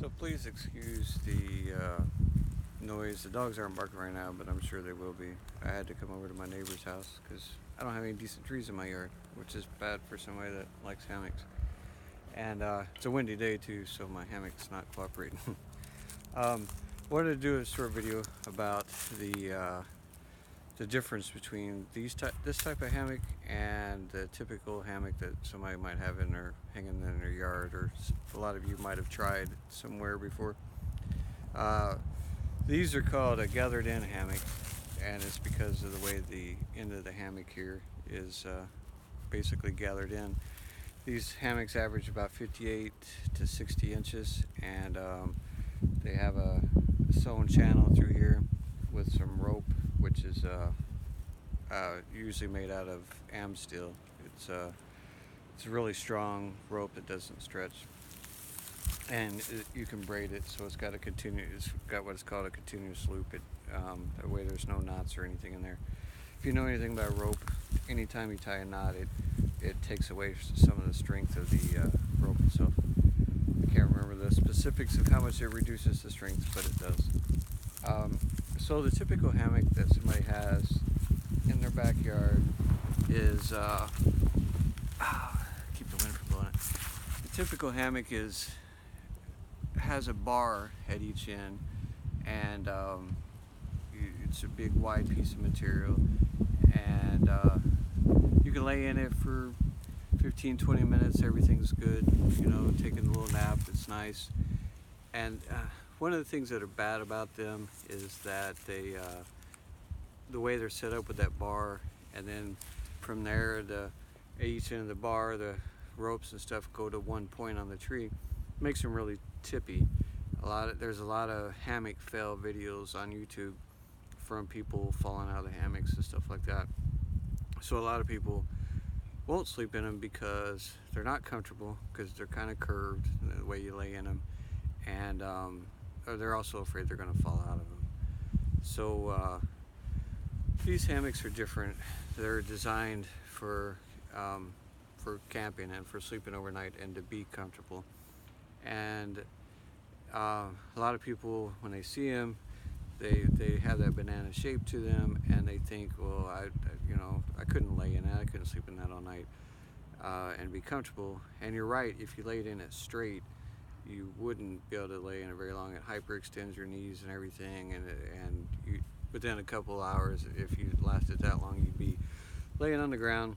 So please excuse the noise. The dogs aren't barking right now, but I'm sure they will be. I had to come over to my neighbor's house because I don't have any decent trees in my yard, which is bad for somebody that likes hammocks. And it's a windy day too, so my hammock's not cooperating. um, Wanted to do a short video about the difference between this type of hammock and the typical hammock that somebody might have in their hanging in their yard, or a lot of you might have tried somewhere before. Uh, these are called a gathered in hammock, and it's because of the way the end of the hammock here is basically gathered in. These hammocks average about 58 to 60 inches, and they have a sewn channel through here with some rope, which is usually made out of am steel. It's a really strong rope that doesn't stretch, and you can braid it, so it's got what is called a continuous loop. That way there's no knots or anything in there. If you know anything about rope, anytime you tie a knot, it takes away some of the strength of the rope itself. I can't remember the specifics of how much it reduces the strength, but it does. So the typical hammock that somebody has in their backyard is keep the wind from blowing it. The typical hammock has a bar at each end, and it's a big wide piece of material, and you can lay in it for 15-20 minutes. Everything's good, taking a little nap. It's nice. And one of the things that are bad about them is that the way they're set up with that bar, and then from there, at each end of the bar, the ropes and stuff go to one point on the tree, makes them really tippy. There's a lot of hammock fail videos on YouTube from people falling out of the hammocks and stuff like that. So a lot of people won't sleep in them because they're not comfortable, because they're kind of curved the way you lay in them, and or they're also afraid they're going to fall out of them. So these hammocks are different. They're designed for camping and for sleeping overnight and to be comfortable. And a lot of people, when they see them, they have that banana shape to them, and they think, well, I couldn't lay in that, I couldn't sleep in that all night and be comfortable. And you're right, if you laid in it straight, you wouldn't be able to lay in it very long. It hyperextends your knees and everything, and within a couple hours, if you lasted that long, you'd be laying on the ground,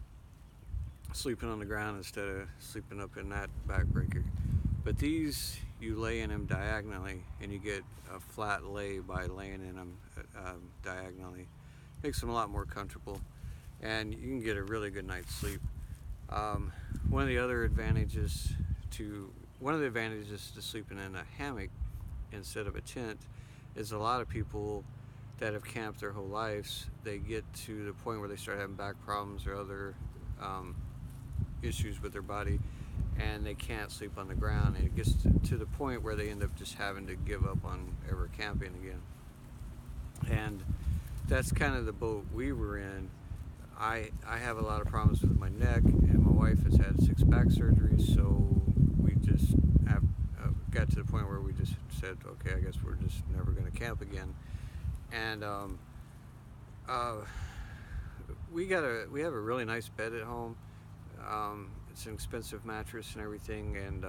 sleeping on the ground instead of sleeping up in that backbreaker. But these, you lay in them diagonally, and you get a flat lay by laying in them diagonally. Makes them a lot more comfortable, and you can get a really good night's sleep. One of the advantages to sleeping in a hammock instead of a tent is a lot of people that have camped their whole lives, they get to the point where they start having back problems or other issues with their body, and they can't sleep on the ground, and it gets to the point where they end up just having to give up on ever camping again. And that's kind of the boat we were in. I have a lot of problems with my neck, and my wife has had 6 back surgeries, so we just got to the point where we just said, okay, I guess we're just never going to camp again. And we have a really nice bed at home. It's an expensive mattress and everything, and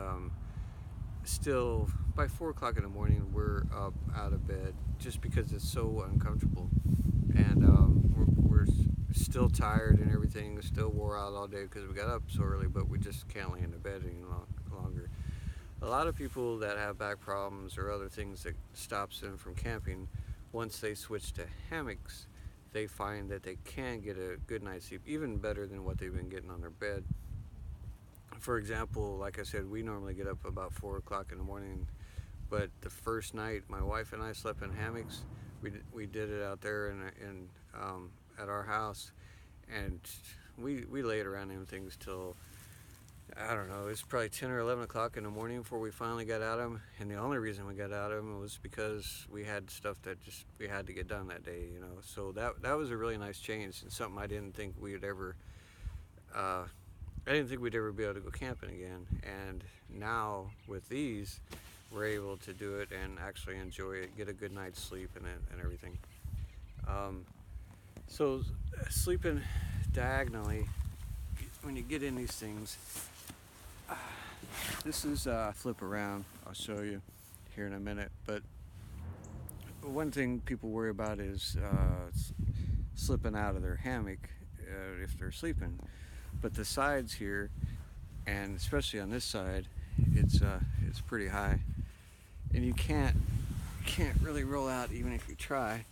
still by 4 o'clock in the morning we're up out of bed just because it's so uncomfortable, and we're still tired and everything, still wore out all day because we got up so early, but we just can't lay in the bed any longer. A lot of people that have back problems or other things that stops them from camping, once they switch to hammocks, they find that they can get a good night's sleep, even better than what they've been getting on their bed. For example, like I said, we normally get up about 4 o'clock in the morning, but the first night my wife and I slept in hammocks, we did it out there in at our house, and we laid around them things till, I don't know, it's probably 10 or 11 o'clock in the morning before we finally got out of them. And the only reason we got out of them was because we had stuff that we had to get done that day, So that was a really nice change, and something I didn't think we would ever I didn't think we'd ever be able to go camping again. And now with these, we're able to do it and actually enjoy it, get a good night's sleep and everything. Um, so sleeping diagonally, when you get in these things, this is flip around. I'll show you here in a minute. But one thing people worry about is slipping out of their hammock if they're sleeping. But the sides here, and especially on this side, it's pretty high, and you can't really roll out even if you try.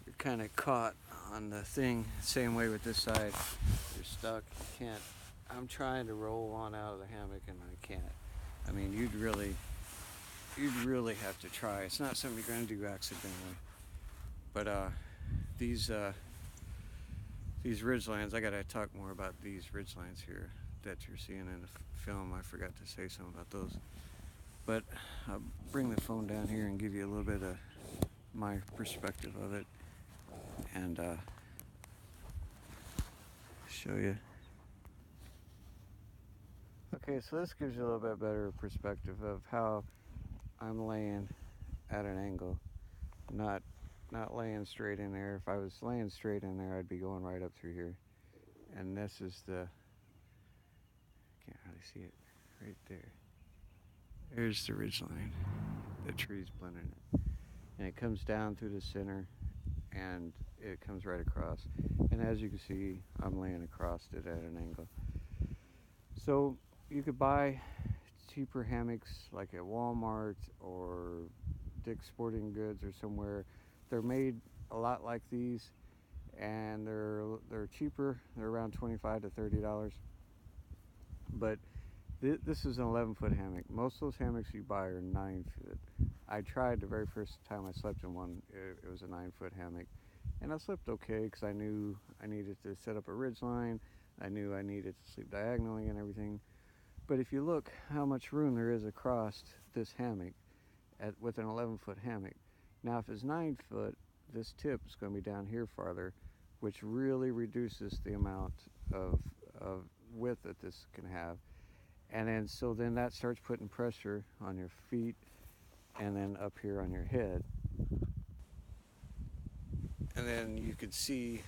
You're kind of caught on the thing. Same way with this side, you're stuck. You can't. I'm trying to roll on out of the hammock and I can't. I mean, you'd really have to try. It's not something you're going to do accidentally. But these ridgelines, I got to talk more about these ridgelines here that you're seeing in the film. I forgot to say something about those. But I'll bring the phone down here and give you a little bit of my perspective of it and show you. Okay, so this gives you a little bit better perspective of how I'm laying at an angle, not laying straight in there. If I was laying straight in there, I'd be going right up through here. And this is the, can't really see it, right there. There's the ridgeline. The tree's blending it. And it comes down through the center and it comes right across. And as you can see, I'm laying across it at an angle. So you could buy cheaper hammocks like at Walmart or Dick's Sporting Goods or somewhere. They're made a lot like these, and they're cheaper. They're around $25 to $30. But this is an 11-foot hammock. Most of those hammocks you buy are 9-foot. I tried the very first time I slept in one. It was a 9-foot hammock, and I slept okay because I knew I needed to set up a ridgeline. I knew I needed to sleep diagonally and everything. But if you look how much room there is across this hammock with an 11-foot hammock. Now if it's 9-foot, this tip is going to be down here farther, which really reduces the amount of width that this can have. And then that starts putting pressure on your feet and then up here on your head. And then you could see,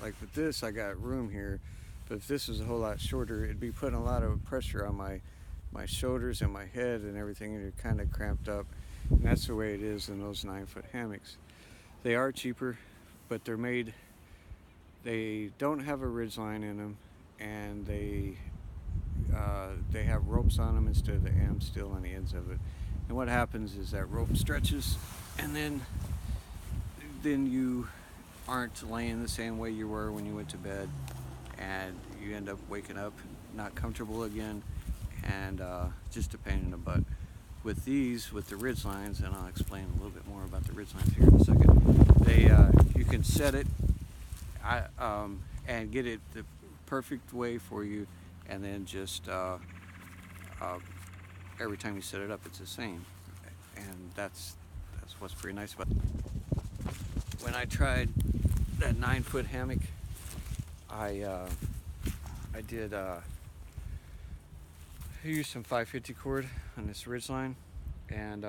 like with this, I got room here. But if this was a whole lot shorter, it'd be putting a lot of pressure on my shoulders and my head and everything, and you're kind of cramped up. And that's the way it is in those 9-foot hammocks. They are cheaper, but they don't have a ridgeline in them, and they have ropes on them instead of the M still on the ends of it. And what happens is that rope stretches, and then you aren't laying the same way you were when you went to bed, and you end up waking up not comfortable again, and just a pain in the butt. With these, with the ridgelines, and I'll explain a little bit more about the ridgelines here in a second, you can set it and get it the perfect way for you, and then just every time you set it up, it's the same. And that's what's pretty nice about it. When I tried that 9-foot hammock, I used some 550 cord on this ridgeline, and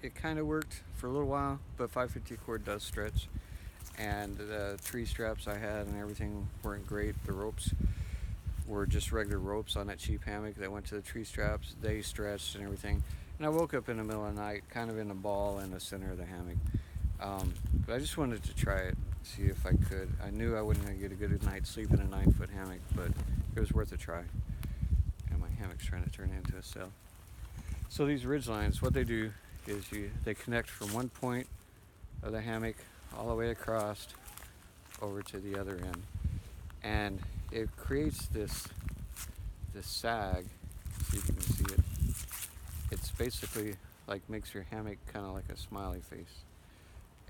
it kind of worked for a little while, but 550 cord does stretch, and the tree straps I had and everything weren't great. The ropes were just regular ropes on that cheap hammock that went to the tree straps. They stretched and everything, and I woke up in the middle of the night kind of in a ball in the center of the hammock. But I just wanted to try it, see if I could. I knew I wasn't get a good night's sleep in a 9-foot hammock, but it was worth a try. And my hammock's trying to turn into a cell. So these ridgelines, what they do is they connect from one point of the hammock all the way across over to the other end, and it creates this sag. See if you can see it. It's basically like makes your hammock kind of like a smiley face,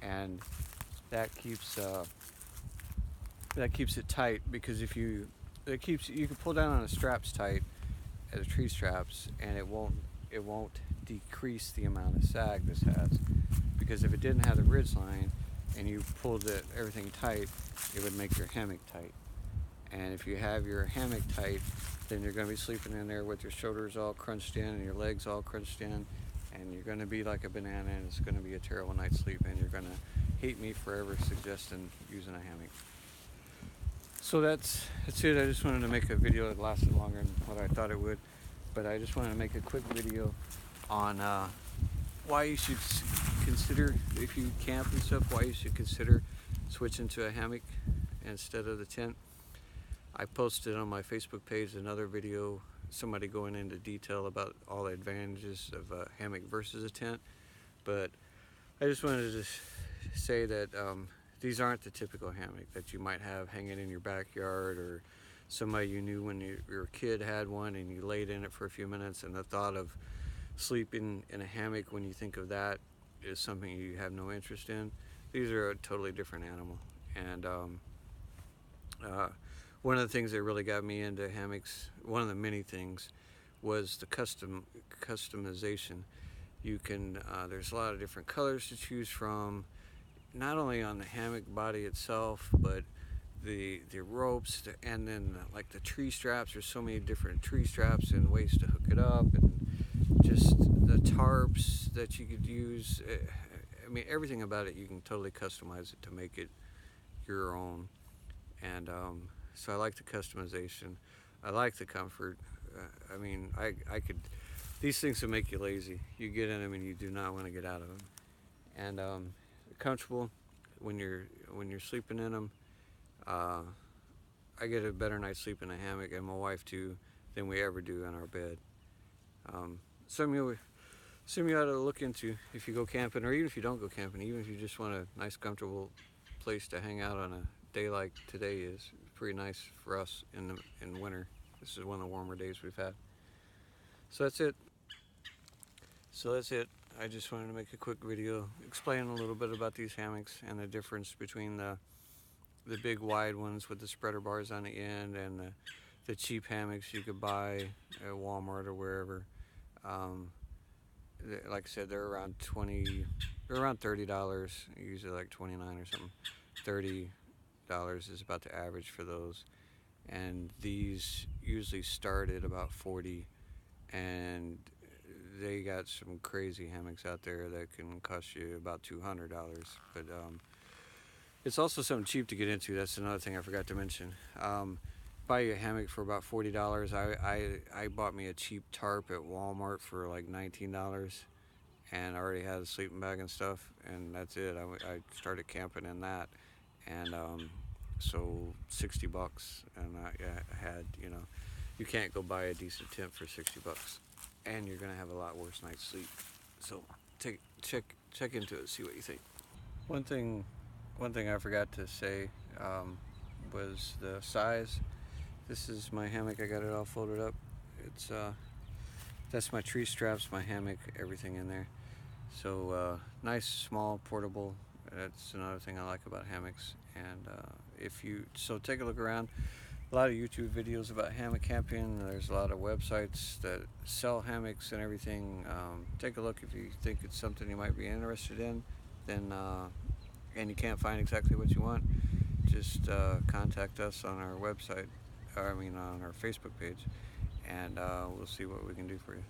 and that keeps it tight, because you can pull down on the straps tight at the tree straps, and it won't decrease the amount of sag this has, because if it didn't have the ridgeline and you pulled everything tight, it would make your hammock tight. And if you have your hammock tight, then you're going to be sleeping in there with your shoulders all crunched in and your legs all crunched in, and you're going to be like a banana, and it's going to be a terrible night's sleep, and you're going to hate me forever suggesting using a hammock. So that's it. I just wanted to make a video that lasted longer than what I thought it would, but I just wanted to make a quick video on why you should consider, if you camp and stuff, why you should consider switching to a hammock instead of the tent. I posted on my Facebook page another video, somebody going into detail about all the advantages of a hammock versus a tent, but I just wanted to say that these aren't the typical hammock that you might have hanging in your backyard, or somebody you knew when you were a kid had one and you laid in it for a few minutes, and the thought of sleeping in a hammock, when you think of that, is something you have no interest in. These are a totally different animal. And one of the things that really got me into hammocks, one of the many things, was the customization. You can there's a lot of different colors to choose from, not only on the hammock body itself, but the ropes, and then like the tree straps. There's so many different tree straps and ways to hook it up, and just the tarps that you could use. I mean, everything about it, you can totally customize it to make it your own. And so I like the customization. I like the comfort. I mean, I could, these things will make you lazy. You get in them and you do not want to get out of them. And comfortable when you're sleeping in them. I get a better night's sleep in a hammock, and my wife too, than we ever do in our bed. Something you ought to look into if you go camping, or even if you don't go camping, even if you just want a nice comfortable place to hang out on a day like today is. Pretty nice for us in winter. This is one of the warmer days we've had. So that's it. I just wanted to make a quick video explaining a little bit about these hammocks and the difference between the big wide ones with the spreader bars on the end, and the cheap hammocks you could buy at Walmart or wherever. Like I said, they're around $30, usually like $29 or something. $30 is about the average for those, and these usually start at about $40, and they got some crazy hammocks out there that can cost you about $200. But it's also something cheap to get into. That's another thing I forgot to mention. Buy you a hammock for about $40. I bought me a cheap tarp at Walmart for like $19, and I already had a sleeping bag and stuff, and that's it. I started camping in that, and so $60, and I had, you can't go buy a decent tent for $60, and you're gonna have a lot worse night's sleep. So check into it, see what you think. One thing I forgot to say was the size. This is my hammock. I got it all folded up. It's that's my tree straps, my hammock, everything in there. So nice, small, portable. That's another thing I like about hammocks. And take a look around. A lot of YouTube videos about hammock camping. There's a lot of websites that sell hammocks and everything. Take a look if you think it's something you might be interested in. Then and you can't find exactly what you want, just contact us on our website, on our Facebook page, and we'll see what we can do for you.